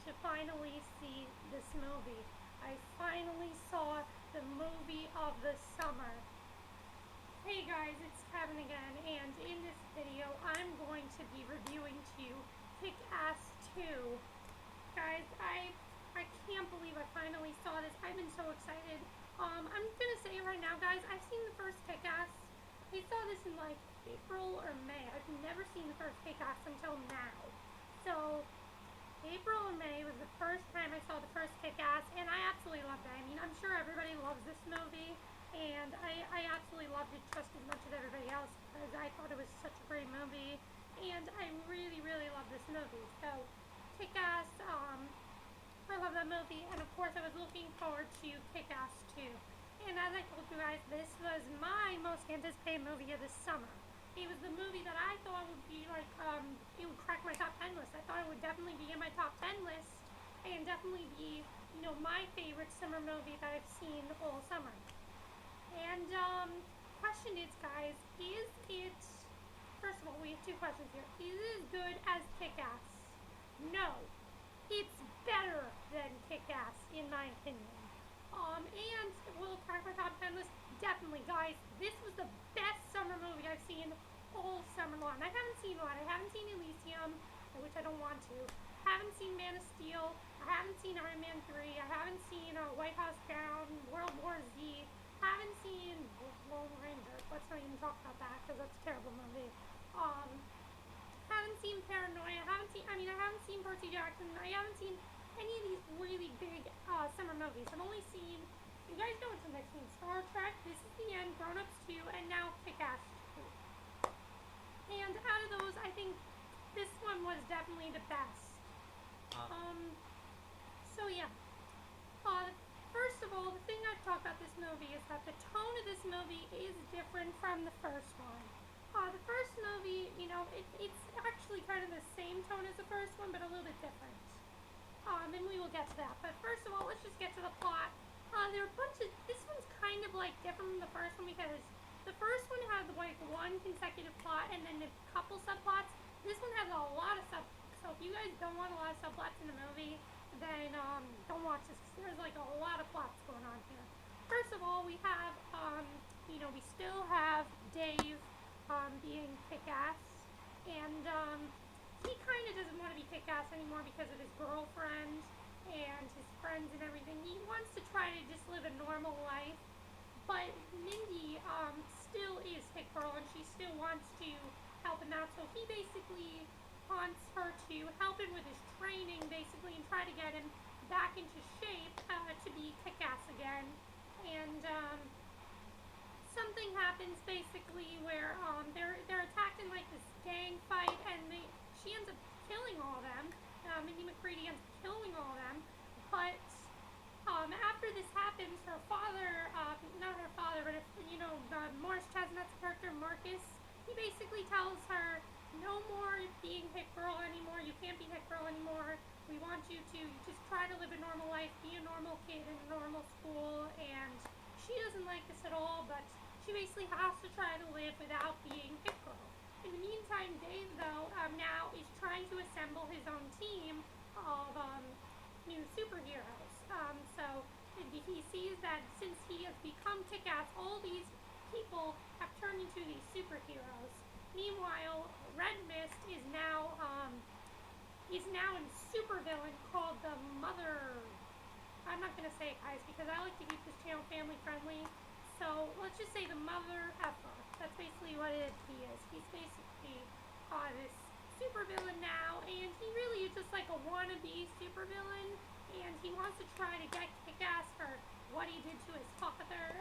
to finally see this movie. I finally saw the movie of the summer. Hey guys, it's Kevin again, and in this video I'm going to be reviewing to you Kick-Ass 2. Guys, I can't believe I finally saw this. I've been so excited. I'm gonna say right now, guys, I've seen the first Kick-Ass. I saw this in like April or May. I've never seen the first Kick-Ass until now. So April or May was the first time I saw the first Kick-Ass, and I absolutely loved it. I mean, I'm sure everybody loves this movie, and I absolutely loved it just as much as everybody else because I thought it was such a great movie, and I really, really love this movie. So, Kick-Ass, I love that movie, and of course I was looking forward to Kick-Ass 2. And as I told you guys, this was my most anticipated movie of the summer. It was the movie that I thought would be like, it would crack my top 10 list. I thought it would definitely be in my top 10 list and definitely be, my favorite summer movie that I've seen all summer. And, question is, guys, is it, first of all, we have two questions here. Is it as good as Kick-Ass? No. It's better than Kick-Ass, in my opinion. And will it crack my top 10 list? Definitely, guys. This was the best summer movie I've seen all summer long. I haven't seen a lot. I haven't seen Elysium, which I don't want to. I haven't seen Man of Steel. I haven't seen Iron Man 3. I haven't seen White House Down, World War Z. I haven't seen Lone Ranger. Let's not even talk about that because that's a terrible movie. I haven't seen Paranoia. I haven't seen Percy Jackson. I haven't seen any of these really big summer movies. I've only seen, you guys know what's next one, Star Trek, This Is the End, Grown Ups 2, and now Kick-Ass 2. And out of those, I think this one was definitely the best. So yeah. First of all, the thing I've talked about this movie is that the tone of this movie is different from the first one. The first movie, it's actually kind of the same tone as the first one, but a little bit different. And we will get to that. But first of all, let's just get to the plot. There are a bunch of, this one's kind of like different from the first one because the first one had like one consecutive plot and then a couple subplots. This one has a lot of subplots. So if you guys don't want a lot of subplots in the movie, then don't watch this because there's like a lot of plots going on here. First of all, we have, we still have Dave being Kick-Ass, and he kind of doesn't want to be Kick-Ass anymore because of his girlfriend and his friends and everything. He wants to try to just live a normal life, but Mindy still is Hit Girl and she still wants to help him out, so he basically wants her to help him with his training basically and try to get him back into shape to be Kick-Ass again. And something happens basically where they're attacked in like this gang fight, and she ends up killing all of them. Mindy McCready ends up killing all of them, but after this happens, her father, not her father, but Morris Chestnut's character Marcus, he basically tells her, no more being Hit Girl anymore. You can't be Hit Girl anymore. We want you to just try to live a normal life, be a normal kid in a normal school, and she doesn't like this at all, but she basically has to try to live without being Hit Girl. In the meantime, Dave, though, now is trying to assemble his own team of new superheroes. So he sees that since he has become Kick-Ass, all these people have turned into these superheroes. Meanwhile, Red Mist is now a supervillain called the Mother. I'm not gonna say it, guys, because I like to keep this channel family friendly. So let's just say the Mother Effer. That's basically what he is. He's basically this supervillain now, and he really is just like a wannabe supervillain, and he wants to try to get Kick-Ass for what he did to his father,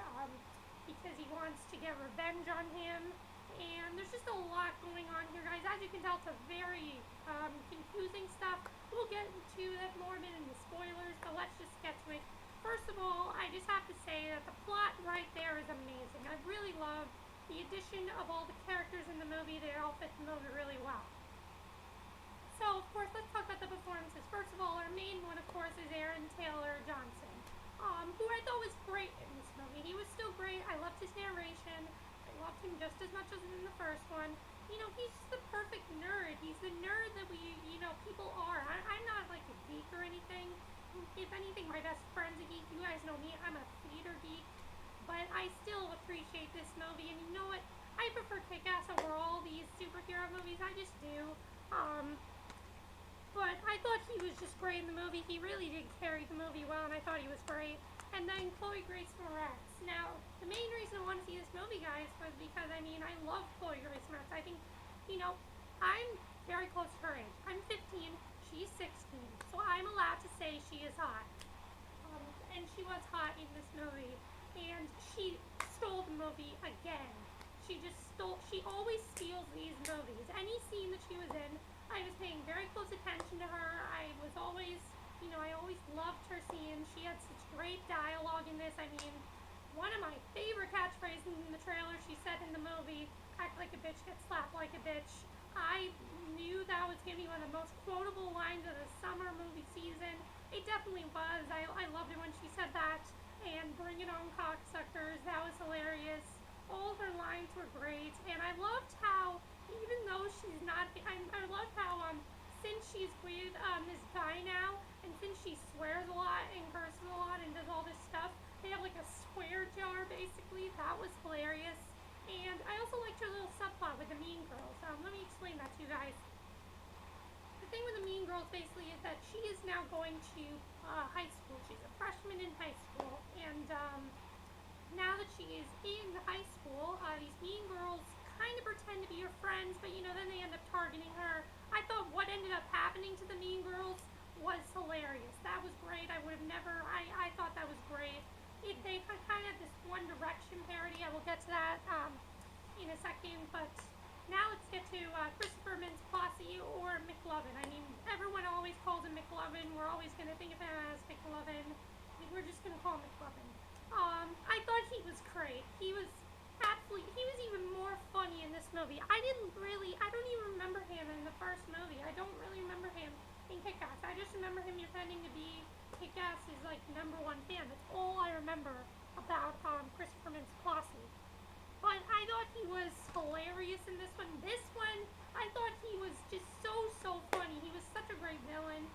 because he wants to get revenge on him. And there's just a lot going on here, guys. As you can tell, it's a very confusing stuff. We'll get into that more in the spoilers, so let's just get to it. First of all, I just have to say that the plot right there is amazing. I really love the addition of all the characters in the movie. They all fit the movie really well. So, of course, let's talk about the performances. First of all, our main one, of course, is Aaron Taylor Johnson, who I thought was great in this movie. He was still great. I loved his narration. I loved him just as much as in the first one. He's just the perfect nerd He's the nerd that people are. I'm not like a geek or anything. If anything, my best friend's a geek. You guys know me. I'm a theater geek. But I still appreciate this movie. And you know what? I prefer Kick-Ass over all these superhero movies. I just do. But I thought he was just great in the movie. He really did carry the movie well, and I thought he was great. And then Chloe Grace Moretz. Now, the main reason I want to see this movie, guys, was because, I love Chloe Grace Moretz. I think, I'm very close to her age. I'm 15, she's 16, so I'm allowed to say she is hot. And she was hot in this movie. And she stole the movie again. She always steals these movies. Any scene that she was in, I was paying very close attention to her. I always loved her scenes. She had such great dialogue in this. One of my favorite catchphrases in the trailer, she said in the movie, act like a bitch, get slapped like a bitch. I knew that was going to be one of the most quotable lines of the summer movie season. It definitely was. I loved it when she said that. And bring it on, cocksuckers. That was hilarious. All of her lines were great. And I loved how, even though she's not, I loved how, since she's with this guy now, and since she swears a lot and curses a lot and does all this stuff, they have like a swear jar basically. That was hilarious. And I also liked her little subplot with the Mean Girls. Let me explain that to you guys. The thing with the Mean Girls basically is that she is now going to high school. She's a freshman in high school. And now that she is in high school, these Mean Girls kind of pretend to be her friends, but then they end up targeting her. I thought what ended up happening to the Mean Girls was hilarious. That was great. I would have never, I thought that was great. They kind of this One Direction parody. I will get to that in a second, but now let's get to Christopher Mintz-Plasse or McLovin. Everyone always calls him McLovin. We're always going to think of him as McLovin. We're just going to call him McLovin. I thought he was great. He was even more funny in this movie. I don't even remember him in the first movie. I don't really remember him in Kick-Ass. I just remember him pretending to be Kick-Ass's #1 fan. That's all I remember about Christopher Mintz-Plasse. But I thought he was hilarious in this one. This one, I thought he was just so funny. He was such a great villain.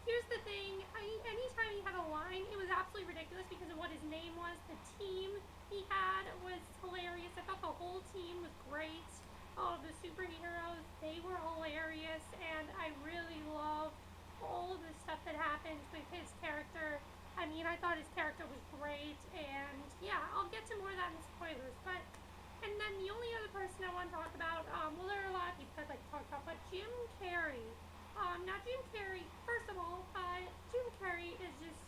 Here's the thing. Anytime he had a line, it was absolutely ridiculous because of what his name was. The team he had was hilarious. I thought the whole team was great. All of the superheroes, they were hilarious. And I really loved all of the stuff that happened with his character. I thought his character was great. And yeah, I'll get to more of that in spoilers. And then the only other person I want to talk about, well, there are a lot of people I'd like to talk about, but Jim Carrey. Now Jim Carrey, first of all, Jim Carrey is just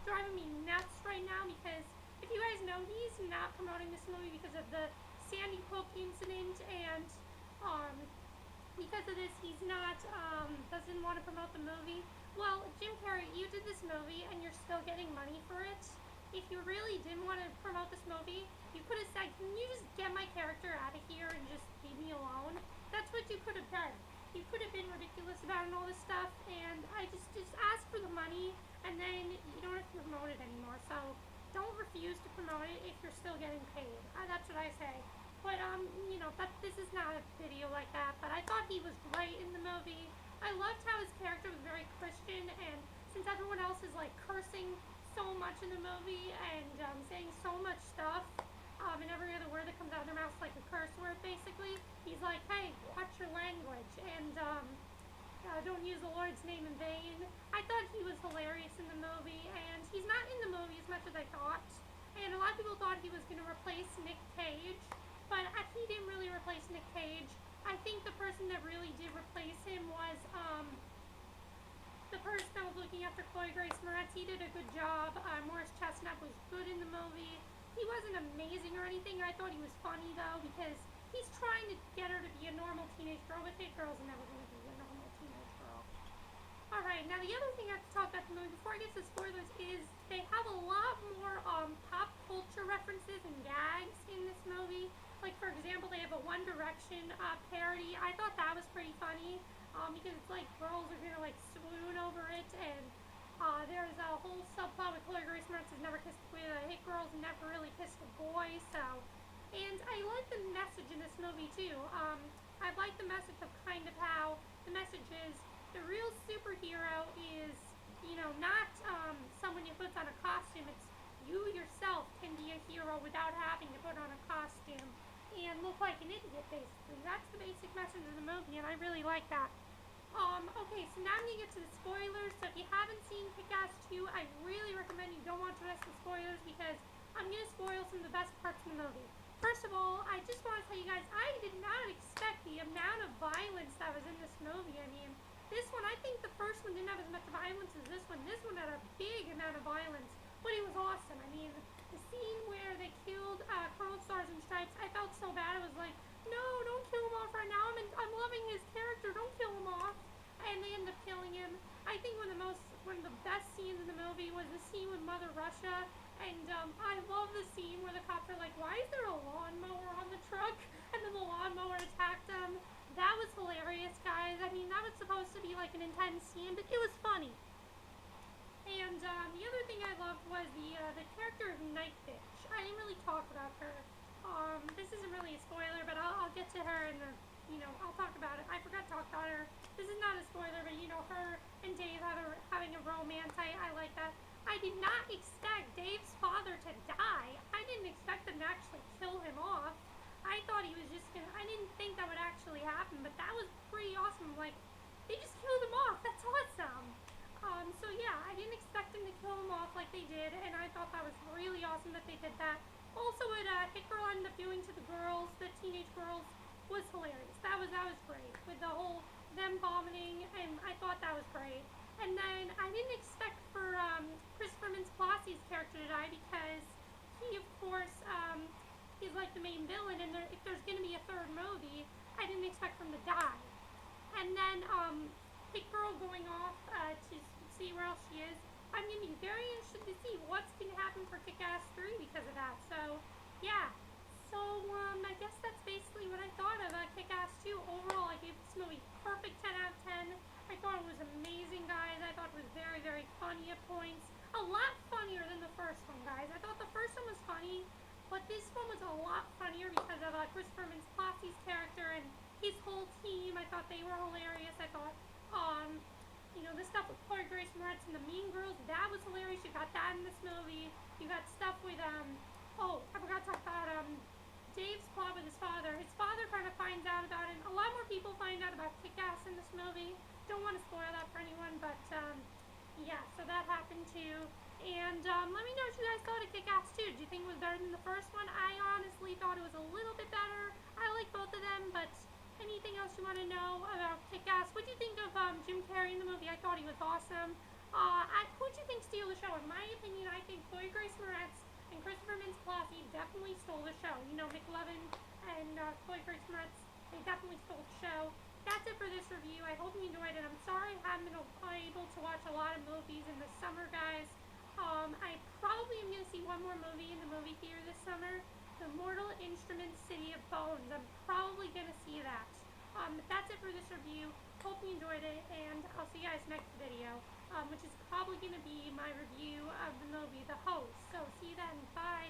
driving me nuts right now because if you guys know, he's not promoting this movie because of the Sandy Hook incident, and because of this, he's not, doesn't want to promote the movie. Well, Jim Carrey, you did this movie and you're still getting money for it. If you really didn't want to promote this movie, you could have said, can you just get my character out of here and just leave me alone? That's what you could have done. You could have been ridiculous about it and all this stuff, and I just ask for the money, and then you don't have to promote it anymore. So don't refuse to promote it if you're still getting paid. That's what I say. But this is not a video like that. But I thought he was great in the movie. I loved how his character was very Christian, and since everyone else is like cursing so much in the movie and saying so much stuff. And every other word that comes out of their mouth is like a curse word, basically. He's like, hey, watch your language, and don't use the Lord's name in vain. I thought he was hilarious in the movie, and he's not in the movie as much as I thought. And a lot of people thought he was going to replace Nick Cage, but he didn't really replace Nick Cage. I think the person that really did replace him was the person that was looking after Chloe Grace Moretz. He did a good job. Morris Chestnut was good in the movie. He wasn't amazing or anything. I thought he was funny, though, because he's trying to get her to be a normal teenage girl, but that girl's never going to be a normal teenage girl. Alright, now the other thing I have to talk about the movie before I get to spoilers is they have a lot more pop culture references and gags in this movie. Like, for example, they have a One Direction parody. I thought that was pretty funny because it's like girls are going to, like, swoon over it, and there's a whole subplot with Chloe Grace Moretz has never kissed with a hit girl's never really kissed a boy, so. And I like the message in this movie, too. I I like the message of kind of how the message is the real superhero is, not someone who puts on a costume. It's you yourself can be a hero without having to put on a costume and look like an idiot, basically. That's the basic message of the movie, and I really like that. Okay, so now I'm going to get to the spoilers. So if you haven't seen Kick-Ass 2, I really recommend you don't watch the rest of the spoilers because I'm going to spoil some of the best parts of the movie. First of all, I just want to tell you guys, I did not expect the amount of violence that was in this movie. I mean, this one, I think the first one didn't have as much violence as this one. This one had a big amount of violence, but it was awesome. I mean, the scene where they killed Colonel Stars and Stripes, I felt so bad. I was like, no, don't kill him off right now. I'm loving his character. Don't kill him off. And they end up killing him. I think one of the best scenes in the movie was the scene with Mother Russia. And I love the scene where the cops are like, why is there a lawnmower on the truck? And then the lawnmower attacked them. That was hilarious, guys. I mean, that was supposed to be like an intense scene, but it was funny. And the other thing I loved was the character of Night Bitch. I didn't really talk about her. This isn't really a spoiler, but I'll get to her in the, I'll talk about it. I forgot to talk about her. This is not a spoiler, but her and Dave having a romance. I like that. I did not expect Dave's father to die. I didn't expect them to actually kill him off. I thought he was just I didn't think that would actually happen, but that was pretty awesome. Like, they just killed him off. That's awesome. So yeah, I didn't expect them to kill him off like they did, and I thought that was really awesome that they did that. Also, what Hit Girl ended up doing to the girls, the teenage girls, was hilarious. That was great. With the whole them vomiting, and I thought that was great. And then I didn't expect for Christopher Mintz-Plasse character to die because he, of course, is like the main villain, and if there's going to be a third movie, I didn't expect him to die. And then Hit Girl going off to see where else she is. I'm going to be very interested to see what's going to happen for Kick-Ass 3 because of that. So, yeah. So, I guess that's basically what I thought of Kick-Ass 2. Overall, I gave this movie perfect 10 out of 10. I thought it was amazing, guys. I thought it was very, very funny at points. A lot funnier than the first one, guys. I thought the first one was funny, but this one was a lot funnier because of Christopher Mintz-Plasse's character and his whole team. I thought they were hilarious. I thought, the stuff with Chloe Grace Moretz and the Mean Girls, that was hilarious. You got that in this movie. You got stuff with, I forgot to talk about, Dave's plot with his father. His father kind of finds out about it. A lot more people find out about Kick-Ass in this movie. Don't want to spoil that for anyone, but, yeah, so that happened too. And, let me know what you guys thought of Kick-Ass 2. Did you think it was better than the first one? I honestly thought it was a little bit better. I like both of them, but anything else you want to know about Kick-Ass? What do you think of, Jim Carrey in the movie? I thought he was awesome. Who do you think stole the show? In my opinion, I think Chloe Grace Moretz and Christopher Mintz-Plasse definitely stole the show. McLovin and Chloe Grace Moretz, they definitely stole the show. That's it for this review. I hope you enjoyed it. I'm sorry I haven't been able to watch a lot of movies in the summer, guys. I probably am going to see one more movie in the movie theater this summer. The Mortal Instruments City of Bones. I'm probably going to see that. But that's it for this review. Hope you enjoyed it, and I'll see you guys next video, which is probably going to be my review of the movie The Host. So see you then. Bye.